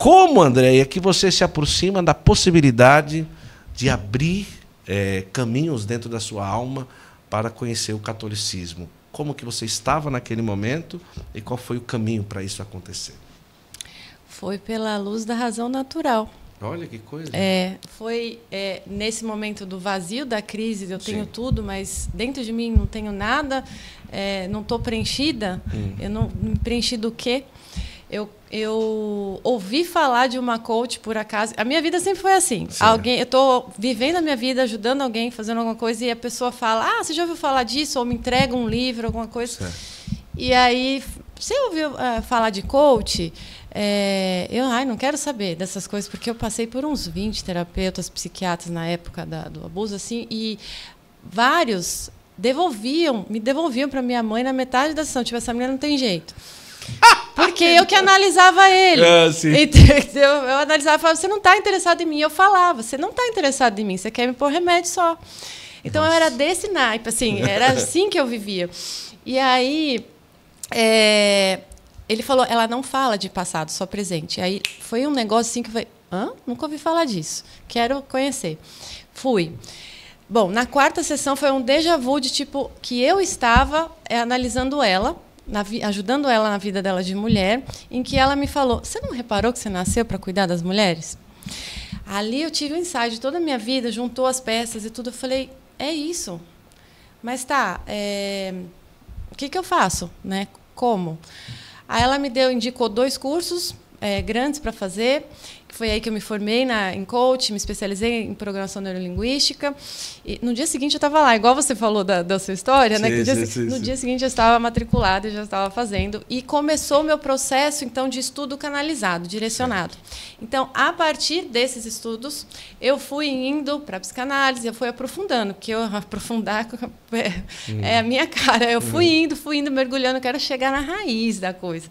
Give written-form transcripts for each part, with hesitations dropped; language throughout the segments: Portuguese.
como, Andréia, que você se aproxima da possibilidade de abrir caminhos dentro da sua alma para conhecer o catolicismo? Como que você estava naquele momento e qual foi o caminho para isso acontecer? Foi pela luz da razão natural. Olha que coisa. Foi nesse momento do vazio, da crise, eu tenho Sim. tudo, mas dentro de mim não tenho nada, não estou preenchida. Eu não me preenchi do quê? Eu ouvi falar de uma coach, por acaso. A minha vida sempre foi assim. Eu estou vivendo a minha vida, ajudando alguém, fazendo alguma coisa, e a pessoa fala, você já ouviu falar disso? Ou me entrega um livro, alguma coisa. Certo. E aí, você ouviu falar de coach? Eu não quero saber dessas coisas, porque eu passei por uns 20 terapeutas, psiquiatras na época do abuso, assim, e vários me devolviam para minha mãe na metade da sessão. Tipo, essa menina não tem jeito. Porque eu que analisava ele. Entendeu? Eu analisava e falava, você não está interessado em mim. Eu falava, você não está interessado em mim, você quer me pôr remédio só. Então, eu era desse naipe, assim, era assim que eu vivia. E aí, ele falou, ela não fala de passado, só presente. Aí foi um negócio assim que eu falei, nunca ouvi falar disso, quero conhecer. Fui. Bom, na quarta sessão foi um déjà vu de tipo que eu estava analisando ela, ajudando ela na vida dela de mulher, em que ela me falou, você não reparou que você nasceu para cuidar das mulheres? Ali eu tive um insight de toda a minha vida, juntou as peças e tudo, eu falei, é isso. Mas o que eu faço, né? Como? Aí ela indicou 2 cursos grandes para fazer, que foi aí que eu me formei em coach, me especializei em programação neurolinguística. E no dia seguinte eu estava lá, igual você falou da sua história, né? No dia seguinte eu estava matriculada, eu já estava fazendo. E começou o meu processo, então, de estudo canalizado, direcionado. Então, a partir desses estudos, eu fui indo para a psicanálise, eu fui aprofundando, porque aprofundar é a minha cara. Eu fui indo, mergulhando, quero chegar na raiz da coisa.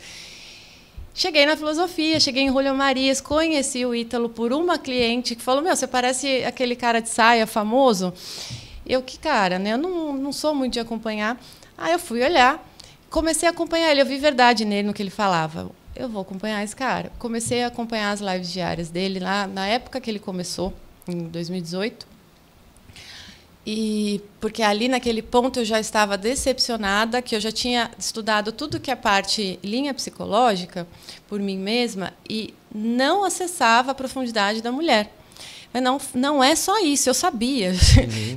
Cheguei na filosofia, cheguei em Julio Marias, conheci o Ítalo por uma cliente que falou, você parece aquele cara de saia famoso. Eu, que cara, né? Eu não sou muito de acompanhar. Aí eu fui olhar, comecei a acompanhar ele, eu vi verdade nele, no que ele falava. Eu vou acompanhar esse cara. Comecei a acompanhar as lives diárias dele, lá na época que ele começou, em 2018. Porque ali, naquele ponto, eu já estava decepcionada, que eu já tinha estudado tudo que é parte linha psicológica por mim mesma e não acessava a profundidade da mulher. Mas não é só isso, eu sabia.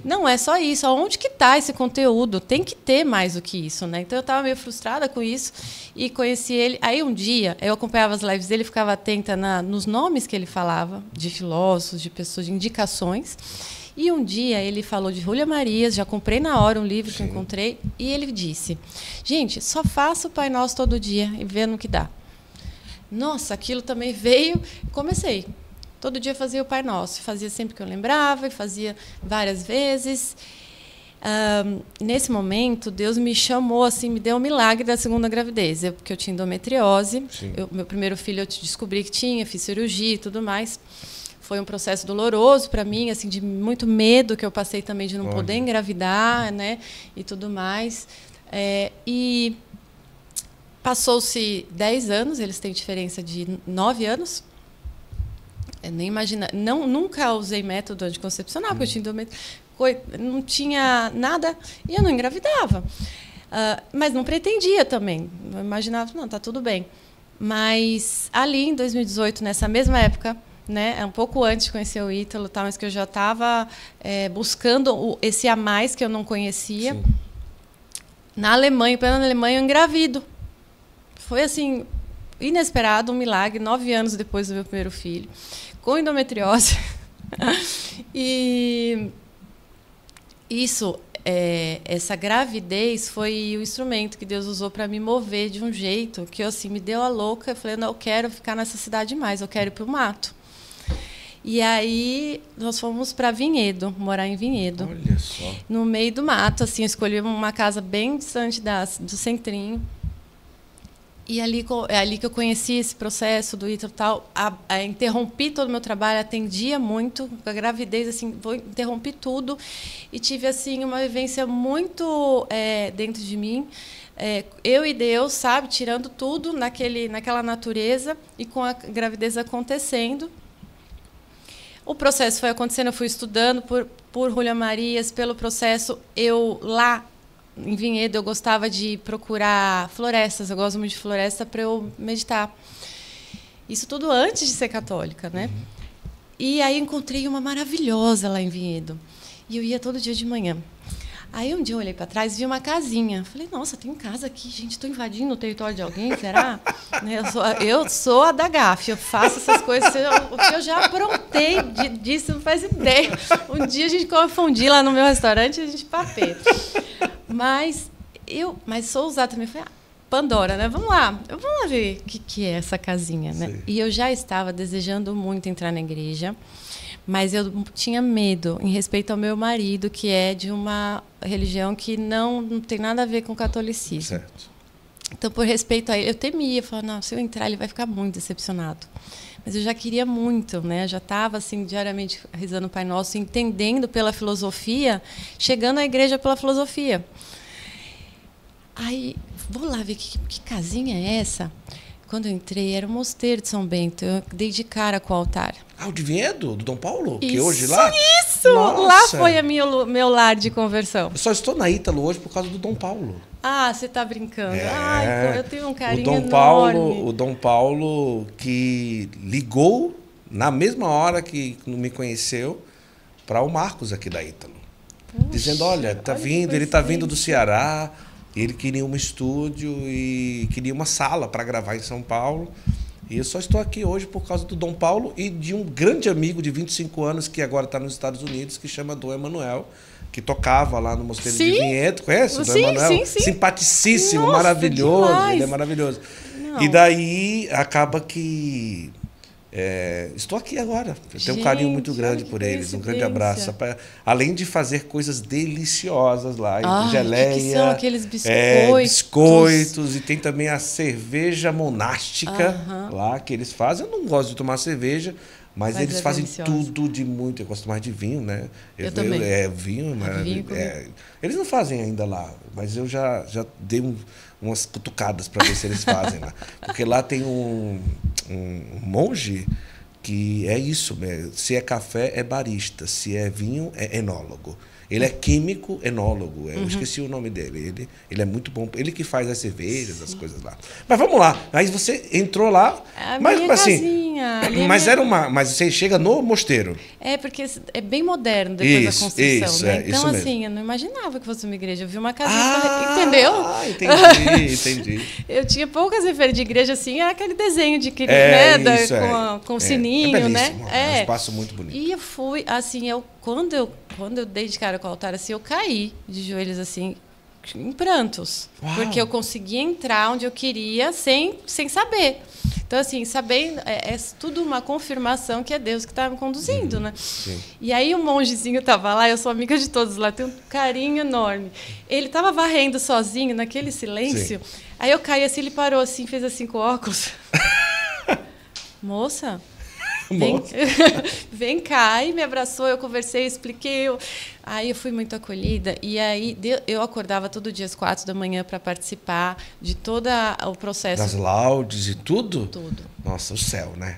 Não é só isso. Aonde que está esse conteúdo? Tem que ter mais do que isso, né? Então, eu estava meio frustrada com isso e conheci ele. Aí, um dia, eu acompanhava as lives dele, ficava atenta nos nomes que ele falava, de filósofos, de pessoas, de indicações. E um dia ele falou de Julio Marias, já comprei na hora um livro que eu encontrei, e ele disse, gente, só faça o Pai Nosso todo dia e vê no que dá. Nossa, aquilo também veio, comecei. Todo dia fazia o Pai Nosso, fazia sempre que eu lembrava, e fazia várias vezes. Nesse momento, Deus me chamou, assim, me deu um milagre da segunda gravidez, porque eu tinha endometriose, meu primeiro filho eu descobri que tinha, fiz cirurgia e tudo mais. Foi um processo doloroso para mim, assim, de muito medo que eu passei também de não poder engravidar, né, e tudo mais. E passou-se 10 anos, eles têm diferença de 9 anos. Eu nem imagina, nunca usei método anticoncepcional, porque eu tinha não tinha nada e eu não engravidava. Mas não pretendia também. Eu imaginava, não, tá tudo bem. Mas ali em 2018, nessa mesma época, né, um pouco antes de conhecer o Ítalo, mas que eu já estava buscando esse a mais que eu não conhecia. Na Alemanha, pela Alemanha, eu engravido. Foi assim, inesperado, um milagre, 9 anos depois do meu primeiro filho, com endometriose. E essa gravidez foi o instrumento que Deus usou para me mover de um jeito que assim, me deu a louca. Eu falei, não, eu quero ficar nessa cidade mais, eu quero ir para o mato. E aí nós fomos para Vinhedo, morar em Vinhedo. Olha só. No meio do mato, assim, escolhi uma casa bem distante do centrinho. E é ali que eu conheci esse processo do Ítalo e tal. Interrompi todo o meu trabalho, atendia muito. A gravidez, assim, interrompi tudo. E tive assim, uma vivência muito dentro de mim, eu e Deus, sabe, tirando tudo naquela natureza e com a gravidez acontecendo. O processo foi acontecendo, eu fui estudando por Julia Marias, pelo processo. Eu, lá em Vinhedo, eu gostava de procurar florestas, eu gosto muito de floresta para eu meditar. Isso tudo antes de ser católica, né? E aí encontrei uma maravilhosa lá em Vinhedo. E eu ia todo dia de manhã. Aí um dia eu olhei para trás e vi uma casinha. Falei, nossa, tem casa aqui, gente, estou invadindo o território de alguém, será? Eu sou a da gafe, eu faço essas coisas. O que eu já aprontei disso, não faz ideia. Um dia a gente confundiu lá no meu restaurante e a gente papeta. Mas sou ousada também. Falei, Pandora, né? Vamos lá ver o que é essa casinha, né? Sim. E eu já estava desejando muito entrar na igreja. Mas eu tinha medo em respeito ao meu marido, que é de uma religião que não tem nada a ver com o catolicismo. Certo. Então, por respeito a ele, eu temia. Falava, não, se eu entrar, ele vai ficar muito decepcionado. Mas eu já queria muito, né? Já estava assim, diariamente rezando o Pai Nosso, entendendo pela filosofia, chegando à igreja pela filosofia. Aí, vou lá ver que casinha é essa. Quando eu entrei, era o mosteiro de São Bento. Eu dei de cara com o altar. Ah, o de Vinhedo, do Dom Paulo? Isso, que hoje lá? Isso! Nossa. Lá foi meu lar de conversão. Eu só estou na Ítalo hoje por causa do Dom Paulo. Ah, você está brincando. Ai, eu tenho um carinho O Dom Paulo que ligou na mesma hora que me conheceu para o Marcos aqui da Ítalo. Puxa, dizendo, olha, ele está vindo do Ceará, ele queria um estúdio e queria uma sala para gravar em São Paulo. E eu só estou aqui hoje por causa do Dom Paulo e de um grande amigo de 25 anos que agora está nos Estados Unidos, que chama Dom Emanuel, que tocava lá no Mosteiro de Vinhedo. Conhece o Dom Emanuel? Sim. Simpaticíssimo, nossa, maravilhoso. Demais. Ele é maravilhoso. Não. E daí acaba que... estou aqui agora. Eu tenho um carinho muito grande por eles. Um grande abraço. Além de fazer coisas deliciosas lá. Geleia. Que são aqueles biscoitos. Biscoitos. E tem também a cerveja monástica lá que eles fazem. Eu não gosto de tomar cerveja, mas eles fazem tudo de muito. Eu gosto mais de vinho, né? Eu também. Vinho, eles não fazem ainda lá, mas eu já dei umas cutucadas para ver se eles fazem lá. Porque lá tem um monge que é isso mesmo. Se é café, é barista. Se é vinho, é enólogo. Ele é químico enólogo. Eu esqueci o nome dele. Ele é muito bom. Ele que faz as cervejas, as coisas lá. Mas vamos lá. Aí você entrou lá. Mas você chega no mosteiro. Porque é bem moderno depois da construção. Né? Então, assim, eu não imaginava que fosse uma igreja. Eu vi uma casinha e falei, entendeu? Entendi. Eu tinha poucas referências de igreja, assim, era aquele desenho de com o sininho, né? É um espaço muito bonito. E eu fui, assim, quando eu dei de cara com o altar, assim, eu caí de joelhos, assim, em prantos. Uau. Porque eu consegui entrar onde eu queria sem saber. Então, assim, sabendo, é tudo uma confirmação que é Deus que está me conduzindo, né? Sim. E aí o mongezinho estava lá, eu sou amiga de todos lá, tenho um carinho enorme. Ele estava varrendo sozinho, naquele silêncio. Sim. Aí eu caí assim, ele parou assim, fez assim com o óculos. Moça... Vem cá, e me abraçou, eu conversei, expliquei. Aí eu fui muito acolhida. E aí eu acordava todo dia às 4 da manhã para participar de todo o processo. Das laudes e tudo? Tudo. Nossa, o céu, né?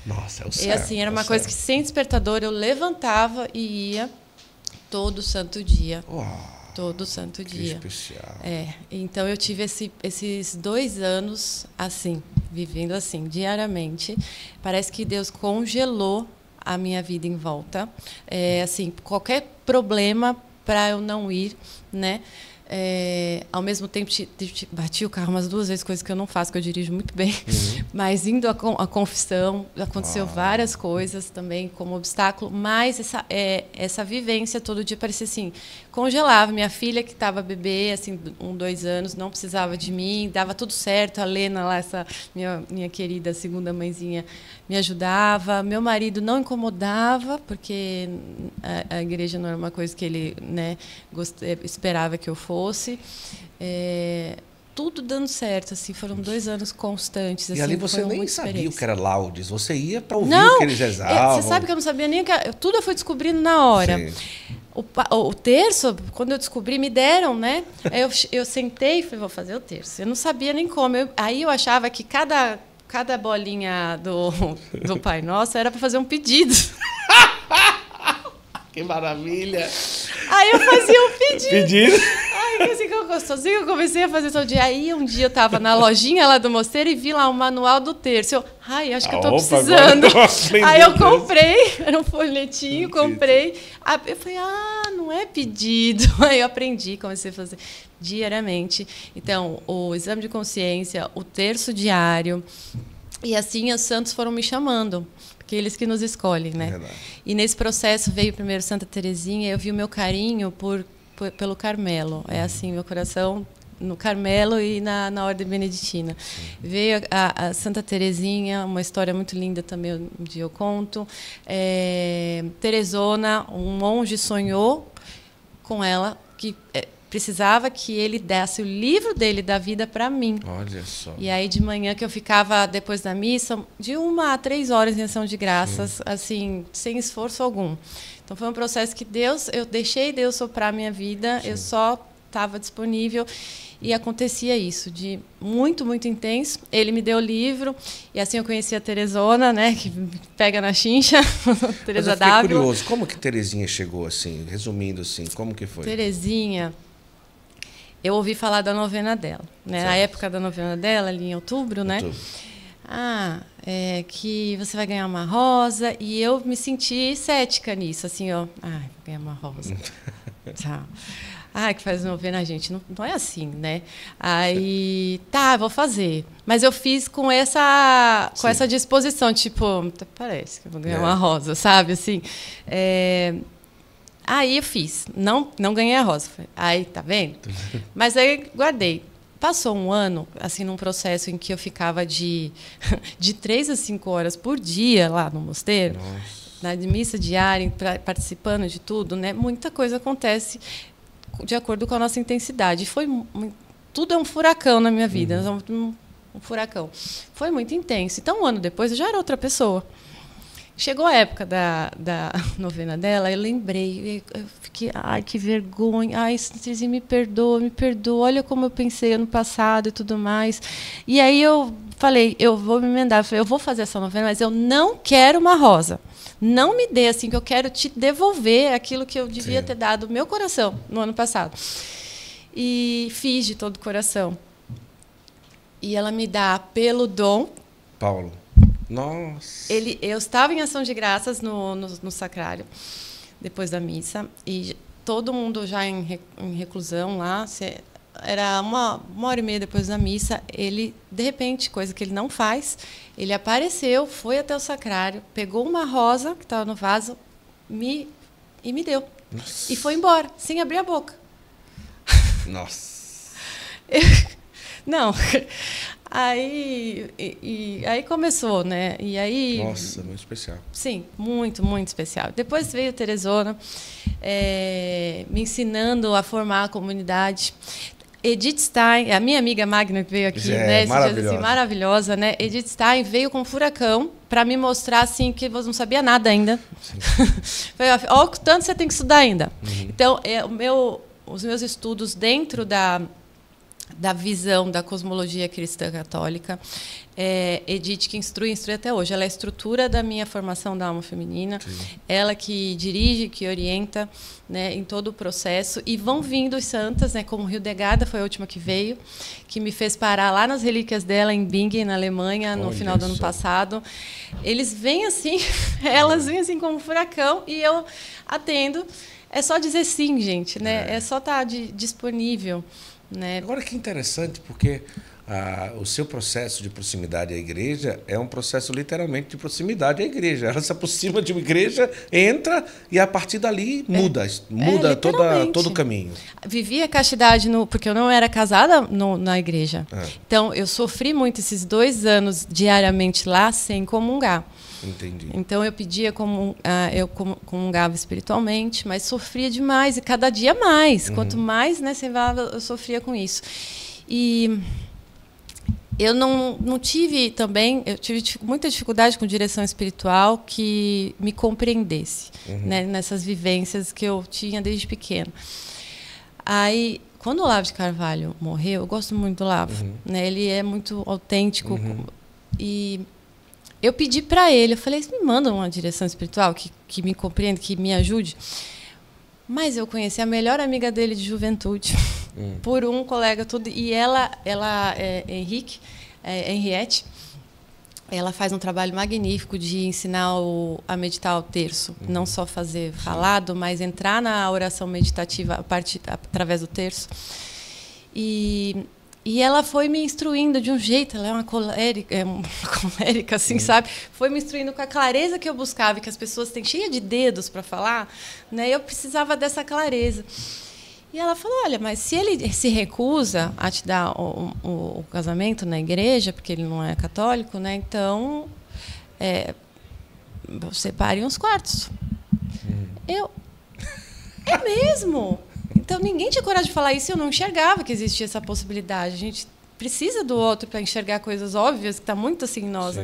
Nossa, é o céu. E assim, era uma coisa que sem despertador eu levantava e ia todo santo dia. Uau. Todo santo dia. Especial. Então eu tive esses 2 anos assim, vivendo assim, diariamente. Parece que Deus congelou a minha vida em volta. Assim, qualquer problema para eu não ir, né? Ao mesmo tempo, bati o carro umas 2 vezes, coisa que eu não faço, que eu dirijo muito bem. Mas indo à confissão, aconteceu várias coisas também como obstáculo. Mas essa vivência todo dia parecia assim, congelava. Minha filha, que estava bebê, assim, 2 anos, não precisava de mim, dava tudo certo. A Lena, lá, essa minha querida segunda mãezinha, me ajudava. Meu marido não incomodava, porque a igreja não era uma coisa que ele, né, esperava que eu fosse. Tudo dando certo, assim, foram 2 anos constantes. Assim, e ali você nem sabia o que era laudes, você ia para ouvir o que eles rezavam. Você sabe que eu não sabia nem o que era, tudo eu fui descobrindo na hora. Sim. O terço, quando eu descobri, me deram, né? Aí eu sentei e falei, vou fazer o terço. Eu não sabia nem como. Aí eu achava que cada bolinha do Pai Nosso era para fazer um pedido. Que maravilha! Aí eu fazia um pedido. Pedido? Ai, assim que eu gostosinho, eu comecei a fazer todo dia. Aí um dia eu estava na lojinha lá do Mosteiro e vi lá um manual do terço. Acho que eu estou precisando. Aí eu comprei, era um folhetinho, comprei. Eu falei, não é pedido. Aí eu aprendi, comecei a fazer diariamente. Então, o exame de consciência, o terço diário. E assim os santos foram me chamando. Porque eles que nos escolhem, né? Verdade. E nesse processo veio primeiro Santa Teresinha, eu vi o meu carinho pelo Carmelo. É assim, meu coração no Carmelo e na Ordem Beneditina. Veio a Santa Teresinha, uma história muito linda também, um dia eu conto. Teresona, um monge sonhou com ela que precisava que ele desse o livro dele da vida para mim. Olha só. E aí de manhã que eu ficava depois da missa, de 1 a 3 horas em ação de graças, assim, sem esforço algum. Então foi um processo que eu deixei Deus soprar a minha vida, eu só estava disponível e acontecia isso, de muito, muito intenso. Ele me deu o livro e assim eu conheci a Teresona, né, que pega na chincha, Teresa d'Ávila. Eu fiquei curioso, como que Teresinha chegou assim, resumindo assim, como que foi? Teresinha, eu ouvi falar da novena dela, né? Na época da novena dela, ali em outubro, né? Que você vai ganhar uma rosa, e eu me senti cética nisso, assim, vou ganhar uma rosa. Que faz novena, gente, não é assim, né? Aí, vou fazer. Mas eu fiz com essa disposição, tipo, parece que eu vou ganhar uma rosa, sabe? Assim, aí eu fiz, não ganhei a rosa. Aí, tá vendo? Mas aí guardei. Passou um ano, assim, num processo em que eu ficava de 3 a 5 horas por dia lá no mosteiro, na missa diária, participando de tudo, né? Muita coisa acontece de acordo com a nossa intensidade. Tudo é um furacão na minha vida, um furacão. Foi muito intenso. Então, um ano depois, eu já era outra pessoa. Chegou a época da novena dela, eu lembrei, eu fiquei, que vergonha, Santa Teresinha, me perdoa, olha como eu pensei ano passado e tudo mais. E aí eu falei, eu vou me emendar, eu vou fazer essa novena, mas eu não quero uma rosa. Não me dê, assim, que eu quero te devolver aquilo que eu devia ter dado do meu coração no ano passado. E fiz de todo o coração. E ela me dá pelo dom. Paulo. Nossa. Eu estava em ação de graças no sacrário, depois da missa, e todo mundo já em reclusão lá. Era uma hora e meia depois da missa. Ele, de repente, coisa que ele não faz, ele apareceu, foi até o sacrário, pegou uma rosa que estava no vaso e me deu. Nossa. E foi embora, sem abrir a boca. Nossa. Não. Aí começou, né? E aí, nossa, muito especial. Sim, muito, muito especial. Depois veio Teresona, me ensinando a formar a comunidade. Edith Stein, a minha amiga Magna que veio aqui, né? Maravilhosa. Assim, maravilhosa, né? Edith Stein veio com um furacão para me mostrar assim que você não sabia nada ainda. Olha o tanto você tem que estudar ainda. Então, os meus estudos dentro da visão da cosmologia cristã católica. Edith, que instrui até hoje. Ela é a estrutura da minha formação da alma feminina. Sim. Ela que dirige, que orienta, né, em todo o processo. E vão vindo os santas, né, como Hildegard foi a última que veio, que me fez parar lá nas relíquias dela, em Bingen, na Alemanha, no final do ano passado. Eles vêm assim, elas vêm assim como um furacão, e eu atendo. É só dizer sim, gente, né? É só estar disponível. Né? Agora que interessante, porque o seu processo de proximidade à igreja é um processo literalmente de proximidade à igreja. Ela se aproxima de uma igreja, entra e a partir dali muda todo o caminho. Vivi a castidade porque eu não era casada na igreja. Então eu sofri muito esses 2 anos diariamente lá sem comungar. Entendi. Então eu pedia eu comungava espiritualmente, mas sofria demais e cada dia mais. Quanto mais, né, você vai, eu sofria com isso. E eu não tive também, eu tive muita dificuldade com direção espiritual que me compreendesse, né, nessas vivências que eu tinha desde pequeno. Aí, quando o Olavo de Carvalho morreu, eu gosto muito do Olavo, né, ele é muito autêntico, e eu pedi para ele, eu falei, me manda uma direção espiritual que me compreenda, que me ajude. Mas eu conheci a melhor amiga dele de juventude, por um colega, tudo. E ela é Henriette, ela faz um trabalho magnífico de ensinar a meditar o terço. Não só fazer falado, mas entrar na oração meditativa através do terço. E ela foi me instruindo de um jeito, ela é uma colérica, assim, sabe? Foi me instruindo com a clareza que eu buscava, que as pessoas têm cheia de dedos para falar, né? Eu precisava dessa clareza. E ela falou, olha, mas se ele se recusa a te dar o casamento na igreja, porque ele não é católico, né? Então, separe uns quartos. É mesmo? Então, ninguém tinha coragem de falar isso e eu não enxergava que existia essa possibilidade. A gente precisa do outro para enxergar coisas óbvias, que está muito assim em nós.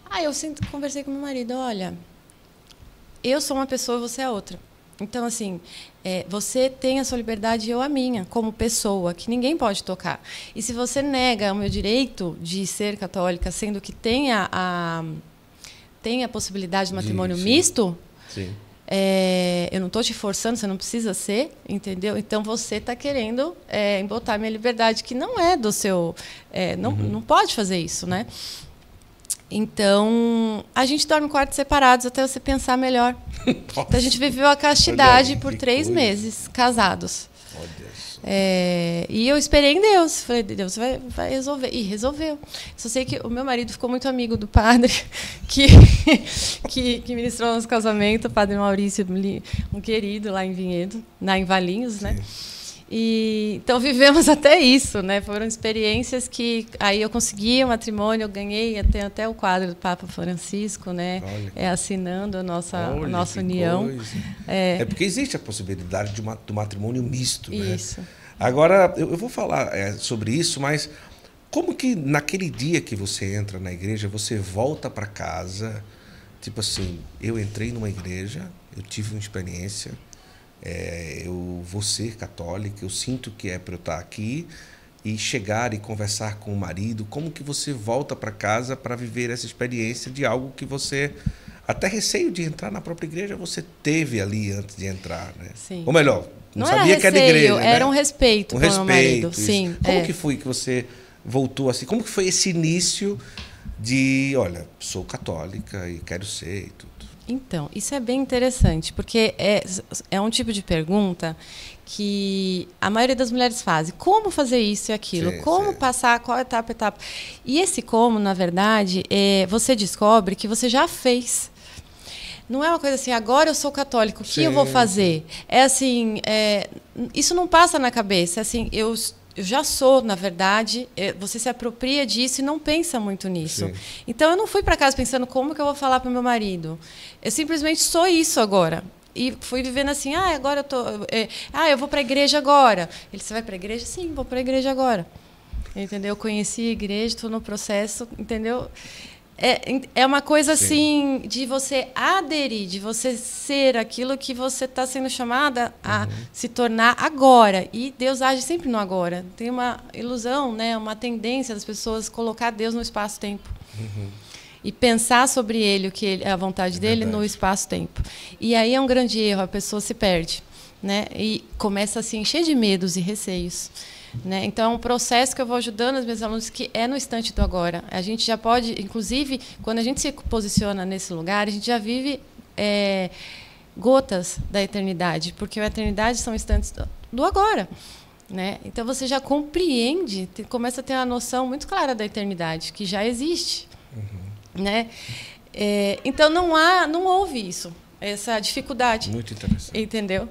Aí eu conversei com meu marido, olha, eu sou uma pessoa e você é outra. Então, assim, você tem a sua liberdade e eu a minha, como pessoa, que ninguém pode tocar. E se você nega o meu direito de ser católica, sendo que tem a possibilidade de matrimônio misto... Sim. Eu não estou te forçando, você não precisa ser, entendeu? Então você está querendo embotar minha liberdade, que não é do seu... não pode fazer isso, né? Então, a gente dorme em quartos separados até você pensar melhor. Então, a gente viveu a castidade por 3 meses, casados. E eu esperei em Deus. Falei, Deus vai resolver. E resolveu. Só sei que o meu marido ficou muito amigo do padre que ministrou nosso casamento, o padre Maurício, um querido lá em Vinhedo, em Valinhos, né? E, então vivemos até isso, né? Foram experiências que aí eu consegui o matrimônio, eu ganhei até o quadro do Papa Francisco, né? Assinando a nossa união. É porque existe a possibilidade do matrimônio misto, né? Isso. Agora eu vou falar sobre isso, mas como que naquele dia que você entra na igreja, você volta para casa, tipo assim, eu entrei numa igreja, eu tive uma experiência, eu vou ser católica, eu sinto que é para eu estar aqui, e chegar e conversar com o marido, como que você volta para casa para viver essa experiência de algo que você, até receio de entrar na própria igreja, você teve ali antes de entrar, né? Sim. Ou melhor, não sabia era que era receio, igreja, né? Era um respeito com o meu marido. Isso. Sim, Como que foi que você voltou assim? Como que foi esse início de, olha, sou católica e quero ser e tudo? Então, isso é bem interessante, porque é um tipo de pergunta que a maioria das mulheres faz. Como fazer isso e aquilo? Como passar, qual etapa? E esse como, na verdade, você descobre que você já fez. Não é uma coisa assim, agora eu sou católico, o que eu vou fazer? É assim, isso não passa na cabeça. É assim, eu já sou, na verdade, você se apropria disso e não pensa muito nisso. Sim. Então, eu não fui para casa pensando como que eu vou falar para o meu marido. Eu simplesmente sou isso agora. E fui vivendo assim, agora eu tô... eu vou para a igreja agora. Você vai para a igreja? Sim, vou para a igreja agora. Entendeu? Eu conheci a igreja, estou no processo, entendeu? É uma coisa assim de você aderir, de você ser aquilo que você está sendo chamada a se tornar agora. E Deus age sempre no agora. Tem uma ilusão, né? Uma tendência das pessoas colocar Deus no espaço-tempo. E pensar sobre Ele, o que é a vontade dele, no espaço-tempo. E aí é um grande erro, a pessoa se perde, né? E começa a se encher de medos e receios. Né? Então, é um processo que eu vou ajudando os meus alunos que é no instante do agora. A gente já pode, inclusive, quando a gente se posiciona nesse lugar, a gente já vive gotas da eternidade, porque a eternidade são instantes do agora. Né? Então, você já compreende, começa a ter uma noção muito clara da eternidade, que já existe. Né? Então, não houve isso, essa dificuldade. Muito interessante. Entendeu?